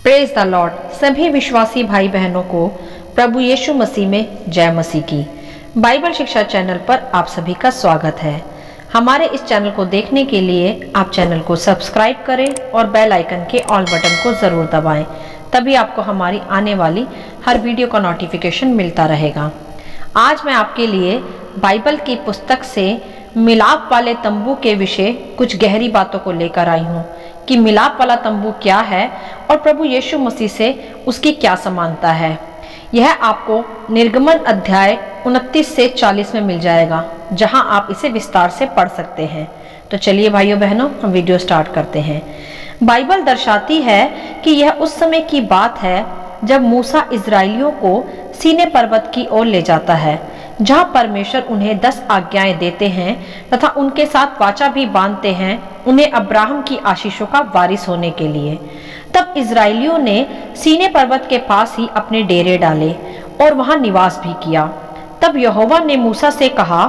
Praise the Lord. सभी विश्वासी भाई बहनों को प्रभु यीशु मसीह में जय मसीह की। बाइबल शिक्षा चैनल पर आप सभी का स्वागत है। हमारे इस चैनल को देखने के लिए आप चैनल को सब्सक्राइब करें और बेल आइकन के ऑल बटन को ज़रूर दबाएं, तभी आपको हमारी आने वाली हर वीडियो का नोटिफिकेशन मिलता रहेगा। आज मैं आपके लिए बाइबल की पुस्तक से मिलाप वाले तंबू के विषय कुछ गहरी बातों को लेकर आई हूँ कि मिलाप वाला तंबू क्या है और प्रभु यीशु मसीह से उसकी क्या समानता है। यह आपको निर्गमन अध्याय 29 से 40 में मिल जाएगा, जहां आप इसे विस्तार से पढ़ सकते हैं। तो चलिए भाइयों बहनों, हम वीडियो स्टार्ट करते हैं। बाइबल दर्शाती है कि यह उस समय की बात है जब मूसा इजराइलियों को सीने पर्वत की ओर ले जाता है, जहां परमेश्वर उन्हें 10 आज्ञाएं देते हैं तथा उनके साथ वाचा भी बांधते हैं उन्हें अब्राहम की आशीषों का वारिस होने के लिए। तब इजराइलियों ने सीने पर्वत के पास ही अपने डेरे डाले और वहां निवास भी किया। तब यहोवा ने मूसा से कहा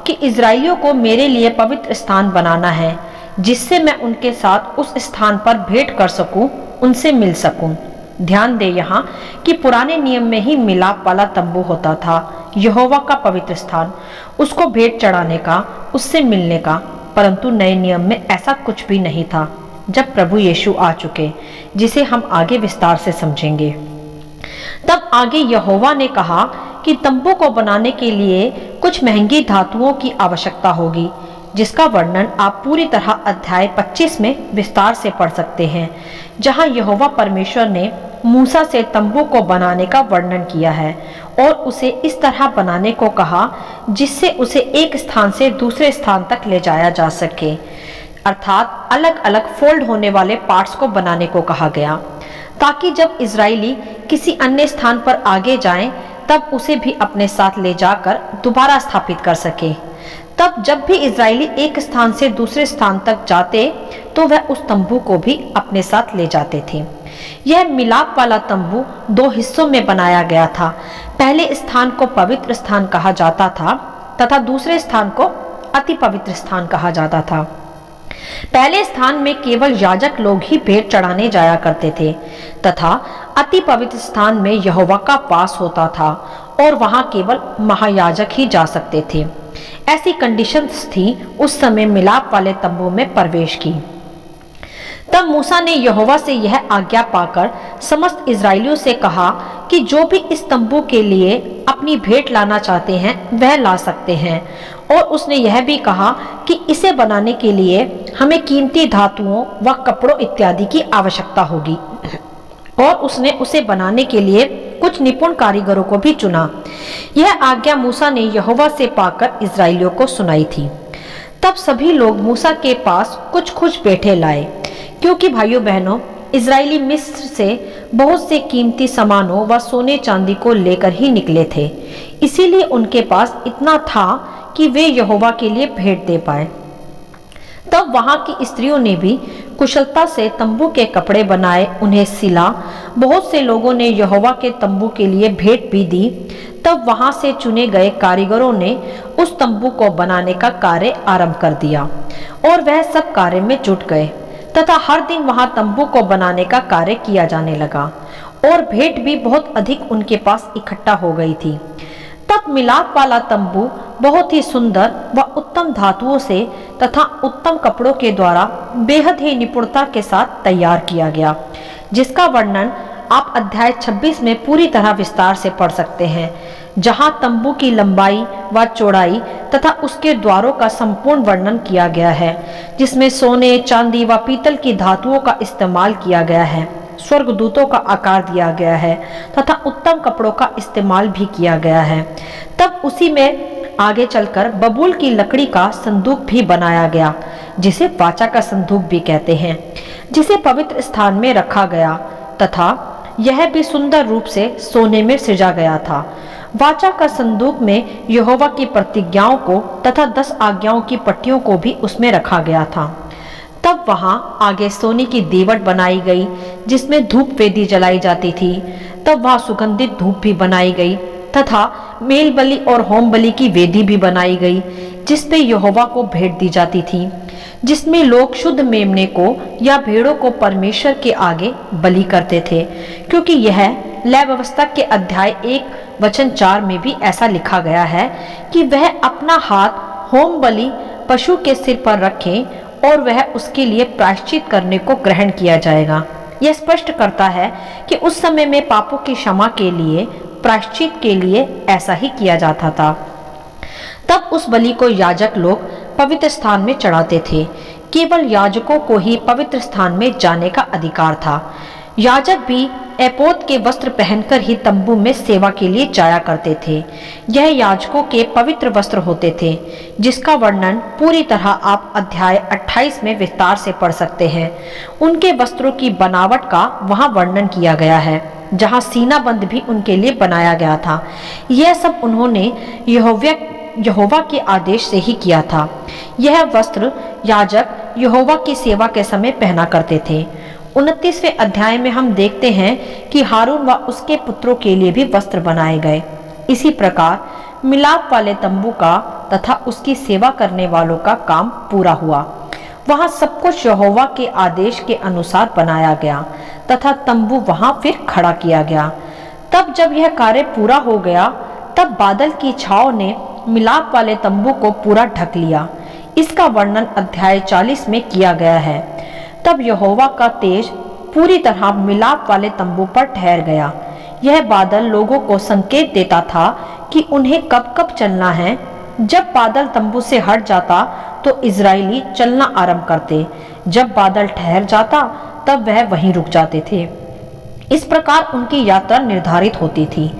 कि इजराइलियों को मेरे लिए पवित्र स्थान बनाना है, जिससे मैं उनके साथ उस स्थान पर भेंट कर सकूं, उनसे मिल सकूं। ध्यान दे यहाँ कि पुराने नियम में ही मिलाप वाला तंबू होता था, यहोवा का पवित्र स्थान, उसको भेंट चढ़ाने का, उससे मिलने का। परंतु नए नियम में ऐसा कुछ भी नहीं था जब प्रभु यीशु आ चुके, जिसे हम आगे विस्तार से समझेंगे। तब आगे यहोवा ने कहा कि तंबू को बनाने के लिए कुछ महंगी धातुओं की आवश्यकता होगी, जिसका वर्णन आप पूरी तरह अध्याय 25 में विस्तार से पढ़ सकते हैं, जहां यहोवा परमेश्वर ने मूसा से तंबू को बनाने का वर्णन किया है और उसे इस तरह बनाने को कहा जिससे उसे एक स्थान से दूसरे स्थान तक ले जाया जा सके, अर्थात अलग अलग फोल्ड होने वाले पार्ट्स को बनाने को कहा गया, ताकि जब इजरायली किसी अन्य स्थान पर आगे जाएं तब उसे भी अपने साथ ले जाकर दोबारा स्थापित कर सके। तब जब भी इजरायली एक स्थान से दूसरे स्थान तक जाते तो वह उस तंबू को भी अपने साथ ले जाते थे। यह मिलाप वाला तंबू 2 हिस्सों में बनाया गया था। पहले स्थान को पवित्र स्थान कहा जाता था तथा दूसरे स्थान को अति पवित्र स्थान कहा जाता था। पहले स्थान में केवल याजक लोग ही भेंट चढ़ाने जाया करते थे तथा अति पवित्र स्थान में यहोवा का वास होता था और वहां केवल महायाजक ही जा सकते थे। ऐसी कंडीशंस थी उस समय मिलाप वाले तंबू में प्रवेश की। तब मूसा ने यहोवा से यह आज्ञा पाकर समस्त इजरायलियों से कहा कि जो भी इस तंबू के लिए अपनी भेंट लाना चाहते हैं वह ला सकते हैं। और उसने यह भी कहा कि इसे बनाने के लिए हमें कीमती धातुओं व कपड़ों इत्यादि की आवश्यकता होगी, और उसने उसे बनाने के लिए कुछ निपुण कारीगरों को भी चुना। यह आज्ञा मूसा ने यहोवा से पाकर इजरायलियों को सुनाई थी। तब सभी लोग मूसा के पास कुछ बैठे लाए, क्योंकि भाइयों बहनों, इजरायली मिस्र से बहुत से कीमती सामानों व सोने चांदी को लेकर ही निकले थे, इसीलिए उनके पास इतना था कि वे यहोवा के लिए भेंट दे पाए। तब वहां की स्त्रियों ने भी कुशलता से तंबू के कपड़े बनाए, उन्हें सिला। बहुत से लोगों ने यहोवा के तंबू के लिए भेंट भी दी। तब वहां से चुने गए कारीगरों ने उस तंबू को बनाने का कार्य आरंभ कर दिया और वह सब कार्य में जुट गए तथा हर दिन वहां तंबू को बनाने का कार्य किया जाने लगा और भेंट भी बहुत अधिक उनके पास इकट्ठा हो गई थी। तब मिलाप वाला तंबू बहुत ही सुंदर व उत्तम धातुओं से तथा उत्तम कपड़ों के द्वारा बेहद ही निपुणता के साथ तैयार किया गया, जिसका वर्णन आप अध्याय 26 में पूरी तरह विस्तार से पढ़ सकते हैं, जहां तंबू की लंबाई व चौड़ाई तथा उसके द्वारों का संपूर्ण वर्णन किया गया है, जिसमें सोने, चांदी व पीतल की धातुओं का इस्तेमाल किया गया है, स्वर्गदूतों का आकार दिया गया है तथा उत्तम कपड़ों का इस्तेमाल भी किया गया है। तब उसी में आगे चलकर बबूल की लकड़ी का संदूक भी बनाया गया, जिसे वाचा का संदूक भी कहते हैं, जिसे पवित्र स्थान में रखा गया तथा यह भी सुंदर रूप से सोने में सजा गया था। वाचा का संदूक में यहोवा की प्रतिज्ञाओं को तथा 10 आज्ञाओं की पट्टियों को भी उसमें रखा गया था। तब वहां आगे सोने की दीवट बनाई गई, जिसमें धूप वेदी जलाई जाती थी। तब वहां सुगंधित धूप भी बनाई गई तथा मेल बलि और होम बलि की वेदी भी बनाई गई, जिस पे यहोवा को भेंट दी जाती थी, जिसमें लोग शुद्ध मेमने को या भेड़ों को परमेश्वर के आगे बलि करते थे, क्योंकि यह लय व्यवस्था के अध्याय 1 वचन 4 में भी ऐसा लिखा गया है कि वह अपना हाथ होम बलि पशु के सिर पर रखे और वह उसके लिए प्रायश्चित करने को ग्रहण किया जाएगा। यह स्पष्ट करता है कि उस समय में पापों की क्षमा के लिए, प्रायश्चित के लिए ऐसा ही किया जाता था। तब उस बलि को याजक लोग पवित्र स्थान में चढ़ाते थे। केवल याजकों को ही पवित्र स्थान में जाने का अधिकार था। याजक भी एपोद के वस्त्र पहनकर ही तंबू में सेवा के लिए जाया करते थे। यह याजकों के पवित्र वस्त्र होते थे, जिसका वर्णन पूरी तरह आप अध्याय 28 में विस्तार से पढ़ सकते हैं। उनके वस्त्रों की बनावट का वहां वर्णन किया गया है, जहां सीना बंद भी उनके लिए बनाया गया था। यह सब उन्होंने यहोवा के आदेश से ही किया था। यह वस्त्र याजक यहोवा की सेवा के समय पहना करते थे। 29वें अध्याय में हम देखते हैं कि हारून व उसके पुत्रों के लिए भी वस्त्र बनाए गए। इसी प्रकार मिलाप वाले तंबू का तथा उसकी सेवा करने वालों का काम पूरा हुआ। वहां सब कुछ यहोवा के आदेश के अनुसार बनाया गया तथा तंबू वहां फिर खड़ा किया गया। तब जब यह कार्य पूरा हो गया, तब बादल की छाव ने मिलाप वाले तंबू को पूरा ढक लिया। इसका वर्णन अध्याय 40 में किया गया है। तब यहोवा का तेज पूरी तरह मिलाप वाले तंबू पर ठहर गया। यह बादल लोगों को संकेत देता था कि उन्हें कब कब चलना है। जब बादल तंबू से हट जाता तो इजरायली चलना आरंभ करते। जब बादल ठहर जाता तब वह वहीं रुक जाते थे। इस प्रकार उनकी यात्रा निर्धारित होती थी।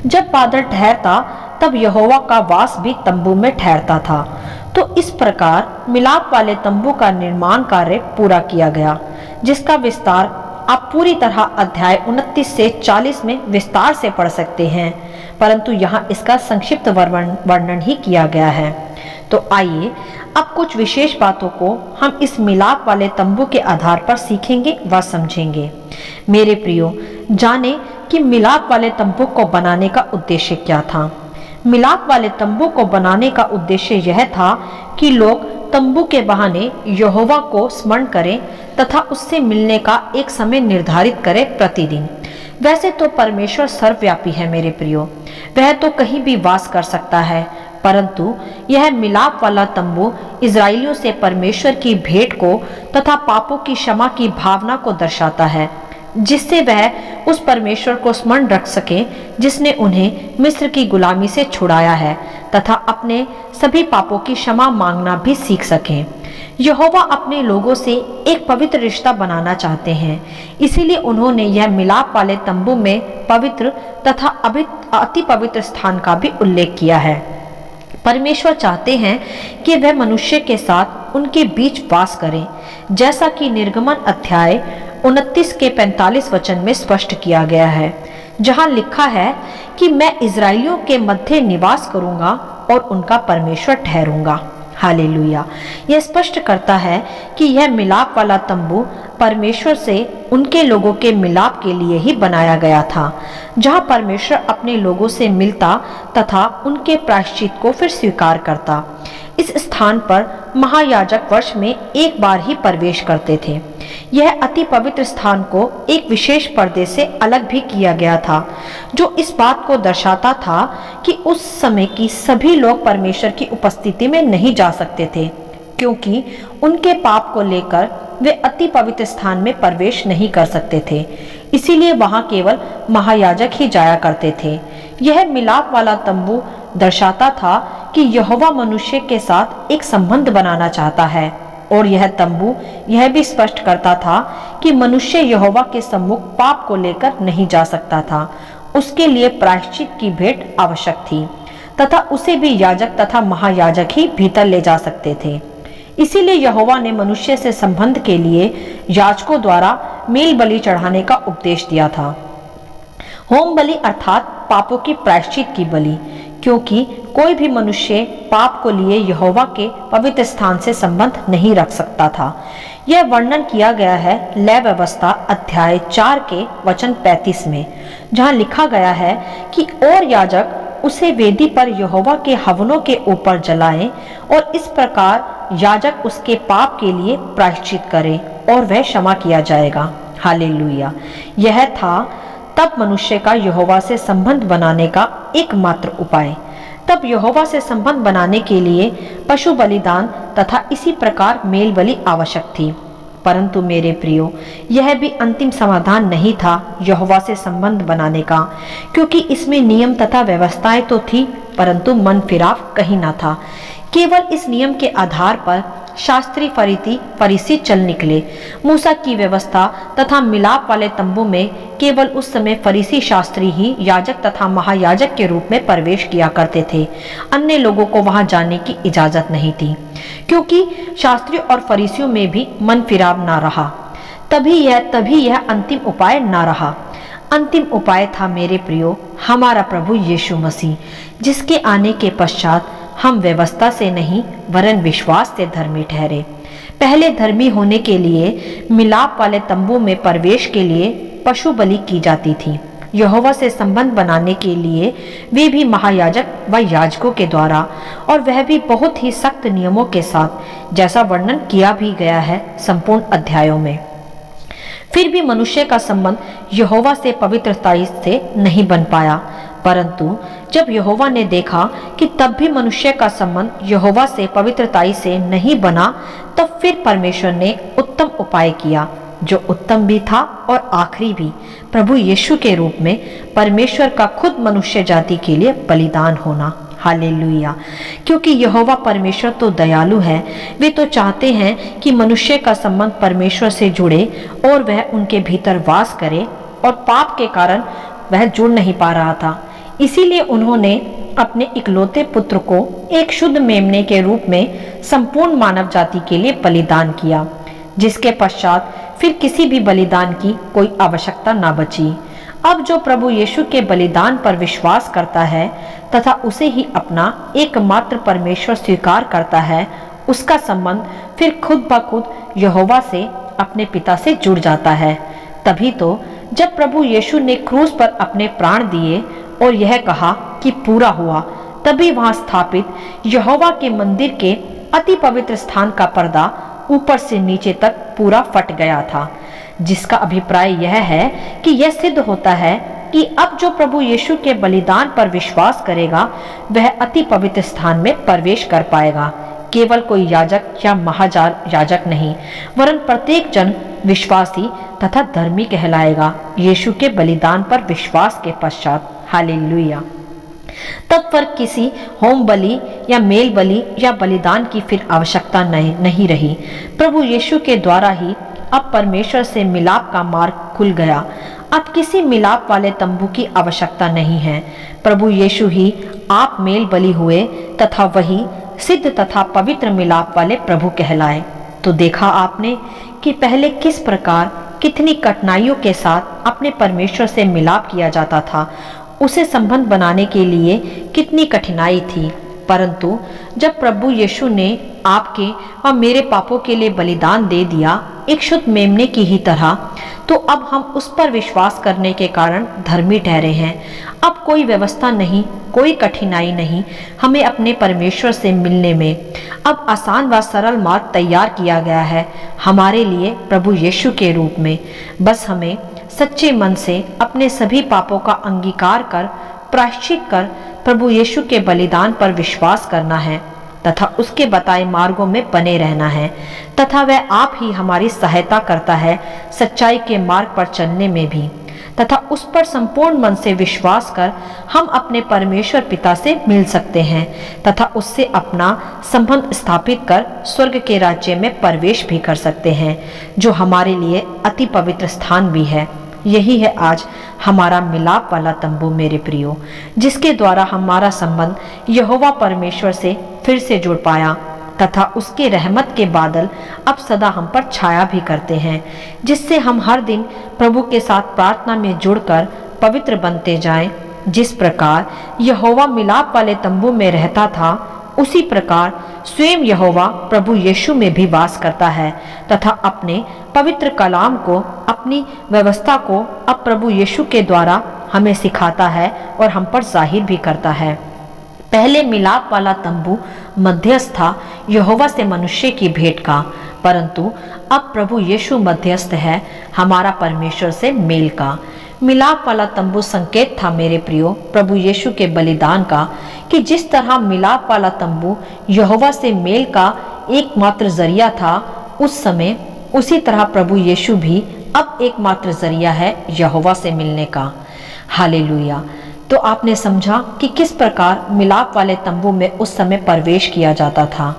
जब बादल ठहरता तब यहोवा का वास भी तंबू में ठहरता था। तो इस प्रकार मिलाप वाले तंबू का निर्माण कार्य पूरा किया गया, जिसका विस्तार आप पूरी तरह अध्याय 29 से 40 में विस्तार से पढ़ सकते हैं, परंतु यहाँ इसका संक्षिप्त वर्णन ही किया गया है। तो आइए अब कुछ विशेष बातों को हम इस मिलाप वाले तंबू के आधार पर सीखेंगे व समझेंगे। मेरे प्रियो, जाने कि मिलाप वाले तंबू को बनाने का उद्देश्य क्या था। मिलाप वाले तंबू को बनाने का उद्देश्य यह था कि लोग तंबू के बहाने यहोवा को स्मरण करें तथा उससे मिलने का एक समय निर्धारित करें प्रतिदिन। वैसे तो परमेश्वर सर्वव्यापी है मेरे प्रियो, वह तो कहीं भी वास कर सकता है, परंतु यह मिलाप वाला तंबू इजरायलियों से परमेश्वर की भेंट को तथा पापों की क्षमा की भावना को दर्शाता है, जिससे वह उस परमेश्वर को स्मरण रख सके जिसने उन्हें मिस्र की गुलामी से छुड़ाया है तथा अपने सभी पापों की क्षमा मांगना भी सीख सकें। यहोवा अपने लोगों से एक पवित्र रिश्ता बनाना चाहते हैं, इसीलिए उन्होंने यह मिलाप वाले तंबू में पवित्र तथा अति पवित्र स्थान का भी उल्लेख किया है। परमेश्वर चाहते हैं कि वह मनुष्य के साथ उनके बीच वास करें, जैसा कि निर्गमन अध्याय 29 के 45 वचन में स्पष्ट किया गया है, जहां लिखा है कि मैं इजरायलियों के मध्य निवास करूंगा और उनका परमेश्वर ठहरूंगा। हालेलुया। यह स्पष्ट करता है कि यह मिलाप वाला तंबू परमेश्वर से उनके लोगों के मिलाप के लिए ही बनाया गया था, जहां परमेश्वर अपने लोगों से मिलता तथा उनके प्रायश्चित को फिर स्वीकार करता। इस स्थान पर महायाजक वर्ष में एक बार ही प्रवेश करते थे। यह अति पवित्र स्थान को एक विशेष पर्दे से अलग भी किया गया था, जो इस बात को दर्शाता था कि उस समय की सभी लोग परमेश्वर की उपस्थिति में नहीं जा सकते थे, क्योंकि उनके पाप को लेकर वे अति पवित्र स्थान में प्रवेश नहीं कर सकते थे। इसीलिए वहां केवल महायाजक ही जाया करते थे। यह मिलाप वाला तंबू दर्शाता था कि यहोवा मनुष्य के साथ एक संबंध बनाना चाहता है, और यह तंबू यह भी स्पष्ट करता था कि मनुष्य यहोवा के सम्मुख पाप को लेकर नहीं जा सकता था। उसके लिए प्रायश्चित की भेंट आवश्यक थी तथा उसे भी याजक तथा महायाजक ही भीतर ले जा सकते थे। इसीलिए यहोवा ने मनुष्य से संबंध के लिए याजकों द्वारा मेल बलि चढ़ाने का उपदेश दिया था। होम बलि अर्थात पापों की प्रायश्चित की बलि, क्योंकि कोई भी मनुष्य पाप को लिए यहोवा के पवित्र स्थान से संबंध नहीं रख सकता था। यह वर्णन किया गया है लय व्यवस्था अध्याय 4 के वचन 35 में, जहां लिखा गया है कि और याजक उसे वेदी पर यहोवा के हवनों के ऊपर जलाएं और इस प्रकार याजक उसके पाप के लिए प्रायश्चित करे और वह क्षमा किया जाएगा। हालेलुया। यह था तब मनुष्य का यहोवा से संबंध बनाने का एकमात्र उपाय। तब यहोवा से संबंध बनाने के लिए पशु बलिदान तथा इसी प्रकार मेल बलि आवश्यक थी। परंतु मेरे प्रियो, यह भी अंतिम समाधान नहीं था यहोवा से संबंध बनाने का, क्योंकि इसमें नियम तथा व्यवस्थाएं तो थी, परंतु मन फिराव कहीं ना था। केवल इस नियम के आधार पर शास्त्री फरीसी चल निकले। मूसा की व्यवस्था तथा मिलाप वाले तंबू में केवल उस समय फरीसी शास्त्री ही याजक तथा महायाजक के रूप में प्रवेश किया करते थे। अन्य लोगों को वहां जाने की इजाजत नहीं थी, क्योंकि शास्त्रियों और फरीसियों में भी मन फिराव ना रहा। तभी यह अंतिम उपाय ना रहा। अंतिम उपाय था मेरे प्रियो हमारा प्रभु यीशु मसीह, जिसके आने के पश्चात हम व्यवस्था से नहीं वरन विश्वास से धर्मी ठहरे। पहले धर्मी होने के लिए मिलाप वाले तंबू में प्रवेश के लिए पशु बलि की जाती थी। यहोवा से संबंध बनाने के लिए वे भी महायाजक व याजकों के द्वारा, और वह भी बहुत ही सख्त नियमों के साथ, जैसा वर्णन किया भी गया है संपूर्ण अध्यायों में। फिर भी मनुष्य का संबंध यहोवा से पवित्रता से नहीं बन पाया। परंतु जब यहोवा ने देखा कि तब भी मनुष्य का संबंध यहोवा से पवित्रता से नहीं बना, तब फिर परमेश्वर ने उत्तम उपाय किया, जो उत्तम भी था और आखिरी भी, प्रभु यीशु के रूप में परमेश्वर का खुद मनुष्य जाति के लिए बलिदान होना। हालेलुया। क्योंकि यहोवा परमेश्वर तो दयालु है, वे तो चाहते हैं कि मनुष्य का संबंध परमेश्वर से जुड़े और वह उनके भीतर वास करे, और पाप के कारण वह जुड़ नहीं पा रहा था। इसीलिए उन्होंने अपने इकलौते पुत्र को एक शुद्ध मेमने के रूप में संपूर्ण मानव जाति के लिए बलिदान किया, जिसके पश्चात फिर किसी भी बलिदान की कोई आवश्यकता ना बची। अब जो प्रभु यीशु के बलिदान पर विश्वास करता है तथा उसे ही अपना एकमात्र परमेश्वर स्वीकार करता है, उसका संबंध फिर खुद ब खुद यहोवा से, अपने पिता से जुड़ जाता है। तभी तो जब प्रभु यीशु ने क्रूस पर अपने प्राण दिए और यह कहा कि पूरा हुआ, तभी वहां स्थापित यहोवा के मंदिर के अति पवित्र स्थान का पर्दा ऊपर से नीचे तक पूरा फट गया था, जिसका अभिप्राय यह है कि यह सिद्ध होता है कि अब जो प्रभु यीशु के बलिदान पर विश्वास करेगा वह अति पवित्र स्थान में प्रवेश कर पाएगा। केवल कोई याजक या महायाजक नहीं, वरन प्रत्येक जन विश्वासी तथा धर्मी कहलाएगा यीशु के बलिदान पर विश्वास के पश्चात। हालेलुया। तब पर किसी होम बलि या मेल बलि या बलिदान की फिर आवश्यकता नहीं रही। प्रभु यीशु के द्वारा ही अब परमेश्वर से मिलाप का मार्ग खुल गया। अब किसी मिलाप वाले तंबू की आवश्यकता नहीं है। प्रभु यीशु ही आप मेल बलि हुए तथा वही सिद्ध तथा पवित्र मिलाप वाले प्रभु कहलाए। तो देखा आपने कि पहले किस प्रकार कितनी कठिनाइयों के साथ अपने परमेश्वर से मिलाप किया जाता था। उसे संबंध बनाने के लिए कितनी कठिनाई थी, परंतु जब प्रभु यीशु ने आपके और मेरे पापों के लिए बलिदान दे दिया एक शुद्ध मेमने की ही तरह, तो अब हम उस पर विश्वास करने के कारण धर्मी ठहरे हैं। अब कोई व्यवस्था नहीं, कोई कठिनाई नहीं हमें अपने परमेश्वर से मिलने में। अब आसान व सरल मार्ग तैयार किया गया है हमारे लिए प्रभु यीशु के रूप में। बस हमें सच्चे मन से अपने सभी पापों का अंगीकार कर, प्रायश्चित कर प्रभु यीशु के बलिदान पर विश्वास करना है तथा उसके बताए मार्गों में बने रहना है, तथा वह आप ही हमारी सहायता करता है सच्चाई के मार्ग पर चलने में भी, तथा उस पर संपूर्ण मन से विश्वास कर हम अपने परमेश्वर पिता से मिल सकते हैं तथा उससे अपना संबंध स्थापित कर स्वर्ग के राज्य में प्रवेश भी कर सकते हैं, जो हमारे लिए अति पवित्र स्थान भी है। यही है आज हमारा मिलाप वाला तंबू मेरे प्रियो, जिसके द्वारा हमारा संबंध यहोवा परमेश्वर से फिर से जुड़ पाया तथा उसके रहमत के बादल अब सदा हम पर छाया भी करते हैं, जिससे हम हर दिन प्रभु के साथ प्रार्थना में जुड़कर पवित्र बनते जाएं। जिस प्रकार यहोवा मिलाप वाले तंबू में रहता था, उसी प्रकार स्वयं यहोवा प्रभु यीशु में भी वास करता है तथा अपने पवित्र कलाम को, अपनी व्यवस्था को अब प्रभु यीशु के द्वारा हमें सिखाता है और हम पर जाहिर भी करता है। पहले मिलाप वाला तंबू मध्यस्थ था यहोवा से मनुष्य की भेंट का, परंतु अब प्रभु यीशु मध्यस्थ है हमारा परमेश्वर से मेल का। मिलाप वाला तंबू संकेत था मेरे प्रियो प्रभु यीशु के बलिदान का, कि जिस तरह मिलाप वाला तंबू यहोवा से मेल का एकमात्र जरिया था उस समय, उसी तरह प्रभु यीशु भी अब एकमात्र जरिया है यहोवा से मिलने का। हालेलुया। तो आपने समझा कि किस प्रकार मिलाप वाले तंबू में उस समय प्रवेश किया जाता था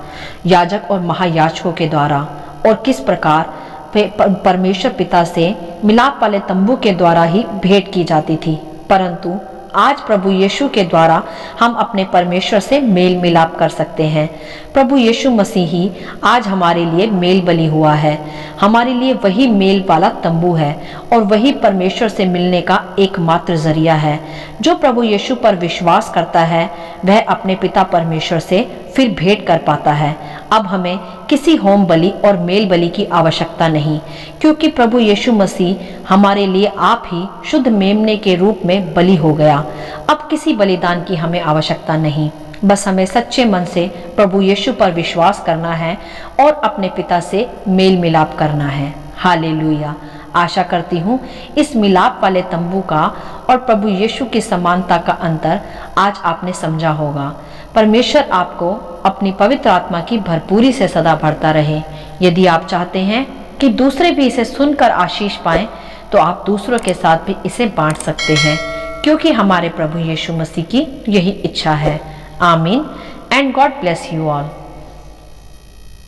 याजक और महायाजकों के द्वारा, और किस प्रकार परमेश्वर पिता से मिलाप वाले तंबू के द्वारा ही भेंट की जाती थी। परंतु आज प्रभु यीशु के द्वारा हम अपने परमेश्वर से मेल मिलाप कर सकते हैं। प्रभु यीशु मसीह ही आज हमारे लिए मेल बलि हुआ है, हमारे लिए वही मेल वाला तंबू है और वही परमेश्वर से मिलने का एकमात्र जरिया है। जो प्रभु यीशु पर विश्वास करता है वह अपने पिता परमेश्वर से फिर भेंट कर पाता है। अब हमें किसी होम बलि और मेल बलि की आवश्यकता नहीं, क्योंकि प्रभु यीशु मसीह हमारे लिए आप ही शुद्ध मेमने के रूप में बलि हो गया। अब किसी बलिदान की हमें आवश्यकता नहीं, बस हमें सच्चे मन से प्रभु यीशु पर विश्वास करना है और अपने पिता से मेल मिलाप करना है। हालेलुया। आशा करती हूँ इस मिलाप वाले तंबू का और प्रभु यीशु की समानता का अंतर आज आपने समझा होगा। परमेश्वर आपको अपनी पवित्र आत्मा की भरपूरी से सदा भरता रहे। यदि आप चाहते हैं कि दूसरे भी इसे सुनकर आशीष पाएं, तो आप दूसरों के साथ भी इसे बांट सकते हैं, क्योंकि हमारे प्रभु यीशु मसीह की यही इच्छा है। आमीन and God bless you all.